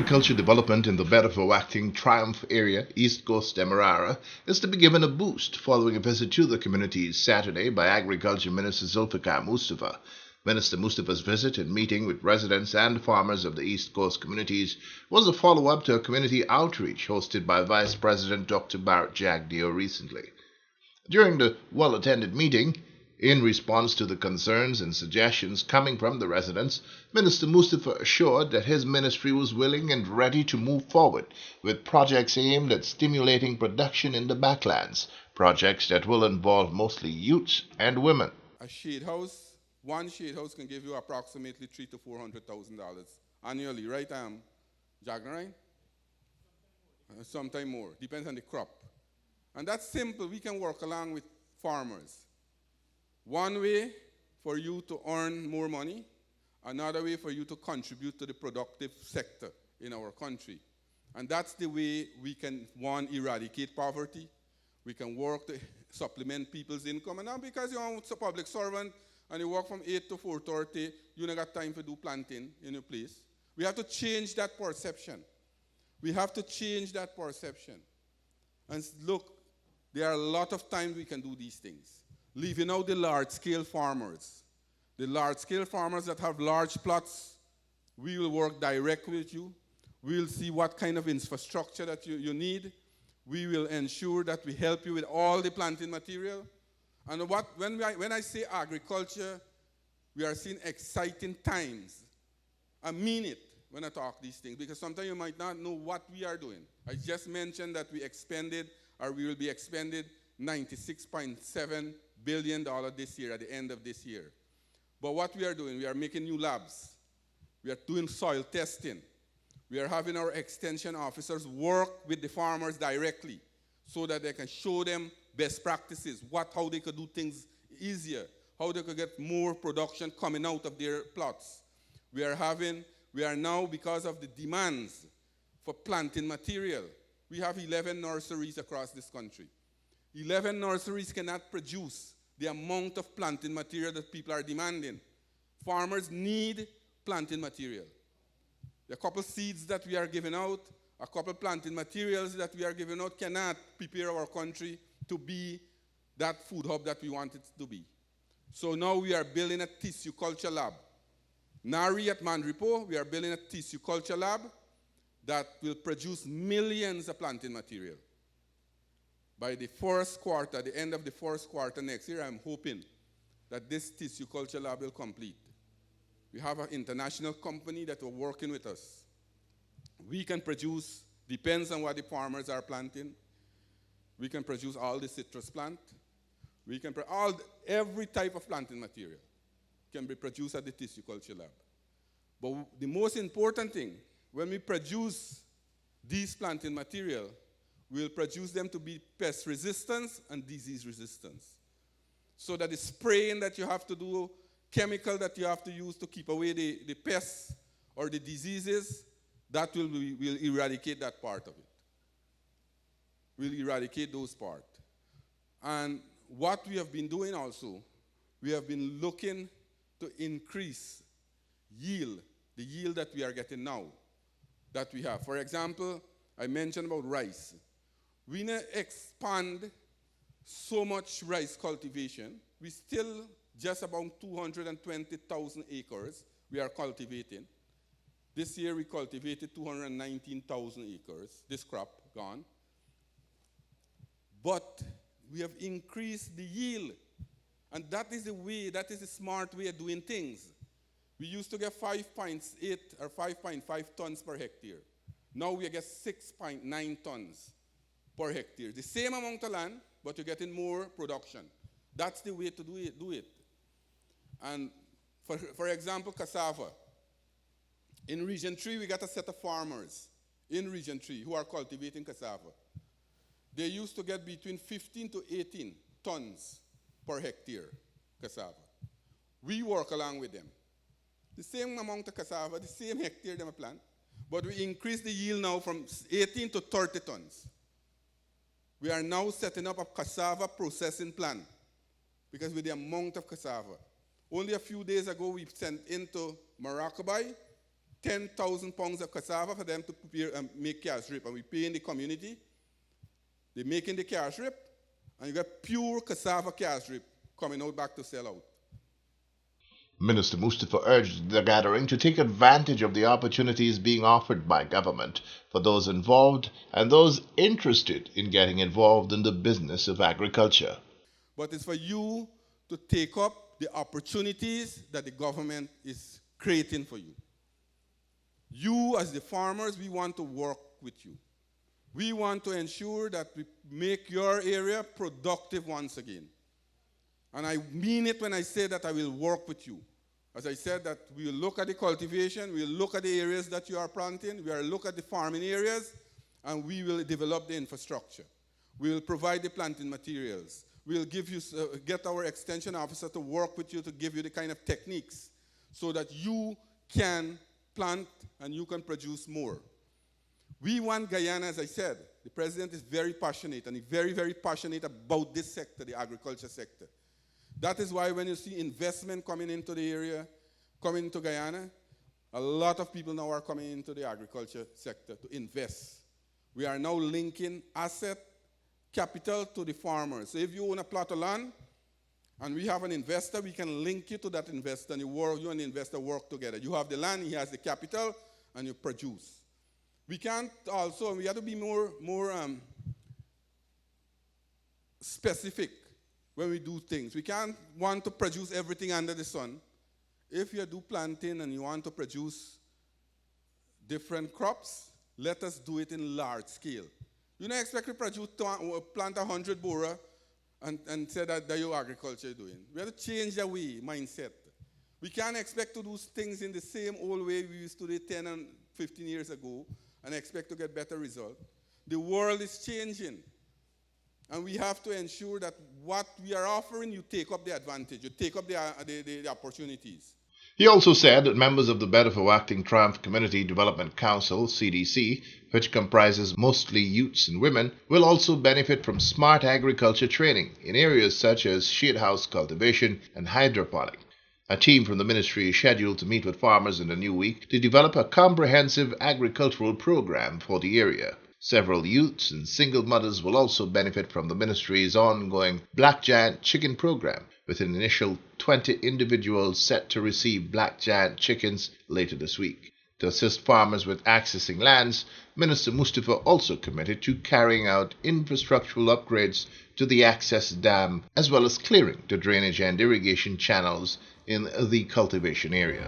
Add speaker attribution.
Speaker 1: agriculture development in the Bedford-Acting Triumph area, East Coast Demerara, is to be given a boost following a visit to the communities Saturday by Agriculture Minister Zulfikar Mustafa. Minister Mustafa's visit and meeting with residents and farmers of the East Coast communities was a follow-up to a community outreach hosted by Vice President Dr. Bharat Jagdeo recently. During the well-attended meeting, in response to the concerns and suggestions coming from the residents, Minister Mustafa assured that his ministry was willing and ready to move forward with projects aimed at stimulating production in the backlands, projects that will involve mostly youths and women.
Speaker 2: A shade house, one shade house can give you approximately $300,000 to $400,000 annually, right, Jagna, right? Sometime more, depends on the crop. And that's simple, we can work along with farmers. One way for you to earn more money, another way for you to contribute to the productive sector in our country. And that's the way we can, one, eradicate poverty. We can work to supplement people's income. And not because you're a public servant and you work from 8 to 4:30, you don't got time to do planting in your place. We have to change that perception. We have to change that perception. And look, there are a lot of times we can do these things. Leaving out the large-scale farmers. The large-scale farmers that have large plots, we will work directly with you. We will see what kind of infrastructure that you need. We will ensure that we help you with all the planting material. And when I say agriculture, we are seeing exciting times. I mean it when I talk these things, because sometimes you might not know what we are doing. I just mentioned that we will be expended $96.7 billion this year, at the end of this year. But what we are doing, we are making new labs. We are doing soil testing. We are having our extension officers work with the farmers directly so that they can show them best practices, how they could do things easier, how they could get more production coming out of their plots. We are now, because of the demands for planting material, we have 11 nurseries across this country. 11 nurseries cannot produce the amount of planting material that people are demanding. Farmers need planting material. The couple seeds that we are giving out, a couple planting materials that we are giving out cannot prepare our country to be that food hub that we want it to be. So now we are building a tissue culture lab. Nari at Mandripo, we are building a tissue culture lab that will produce millions of planting material. By the first quarter, the end of the first quarter next year, I'm hoping that this tissue culture lab will complete. We have an international company that are working with us. We can produce, depends on what the farmers are planting, we can produce all the citrus plant. We can every type of planting material can be produced at the tissue culture lab. But the most important thing, when we produce these planting material, we'll produce them to be pest resistance and disease resistance. So that the spraying that you have to do, chemical that you have to use to keep away the pests or the diseases, that will eradicate that part of it. We'll eradicate those parts. And what we have been doing also, we have been looking to increase yield, the yield that we are getting now, that we have. For example, I mentioned about rice. We need to expand so much rice cultivation. We still just about 220,000 acres we are cultivating. This year we cultivated 219,000 acres, this crop gone. But we have increased the yield. And that is the way, that is the smart way of doing things. We used to get 5.8 or 5.5 tons per hectare. Now we get 6.9 tons per hectare. The same amount of land, but you're getting more production. That's the way to do it. And for example, cassava. In Region 3, we got a set of farmers in Region 3 who are cultivating cassava. They used to get between 15 to 18 tons per hectare cassava. We work along with them. The same amount of cassava, the same hectare they plant, but we increase the yield now from 18 to 30 tons. We are now setting up a cassava processing plant because with the amount of cassava. Only a few days ago, we sent into Maracaibo 10,000 pounds of cassava for them to prepare and make cash rip. And we pay in the community. They're making the cash rip, and you get pure cassava cash rip coming out back to sell out.
Speaker 1: Minister Mustafa urged the gathering to take advantage of the opportunities being offered by government for those involved and those interested in getting involved in the business of agriculture.
Speaker 2: But it's for you to take up the opportunities that the government is creating for you. You, as the farmers, we want to work with you. We want to ensure that we make your area productive once again. And I mean it when I say that I will work with you. As I said, that we will look at the cultivation, we will look at the areas that you are planting, we will look at the farming areas, and we will develop the infrastructure. We will provide the planting materials. We will give you, get our extension officer to work with you to give you the kind of techniques so that you can plant and you can produce more. We want Guyana, as I said, the president is very passionate, and he's very, very passionate about this sector, the agriculture sector. That is why when you see investment coming into the area, coming into Guyana, a lot of people now are coming into the agriculture sector to invest. We are now linking asset capital to the farmers. So if you own a plot of land and we have an investor, we can link you to that investor, and you and the investor work together. You have the land, he has the capital, and you produce. We can't also, we have to be more specific when we do things. We can't want to produce everything under the sun. If you do planting and you want to produce different crops, let us do it in large scale. You don't expect to plant 100 bora and say that your agriculture is doing. We have to change the way, mindset. We can't expect to do things in the same old way we used to do 10 and 15 years ago and expect to get better results. The world is changing. And we have to ensure that what we are offering, you take up the advantage, you take up the opportunities.
Speaker 1: He also said that members of the Bedford Acting Triumph Community Development Council, CDC, which comprises mostly youths and women, will also benefit from smart agriculture training in areas such as shade-house cultivation and hydroponic. A team from the ministry is scheduled to meet with farmers in the new week to develop a comprehensive agricultural program for the area. Several youths and single mothers will also benefit from the ministry's ongoing Black Giant Chicken program, with an initial 20 individuals set to receive Black Giant chickens later this week. To assist farmers with accessing lands, Minister Mustafa also committed to carrying out infrastructural upgrades to the access dam, as well as clearing the drainage and irrigation channels in the cultivation area.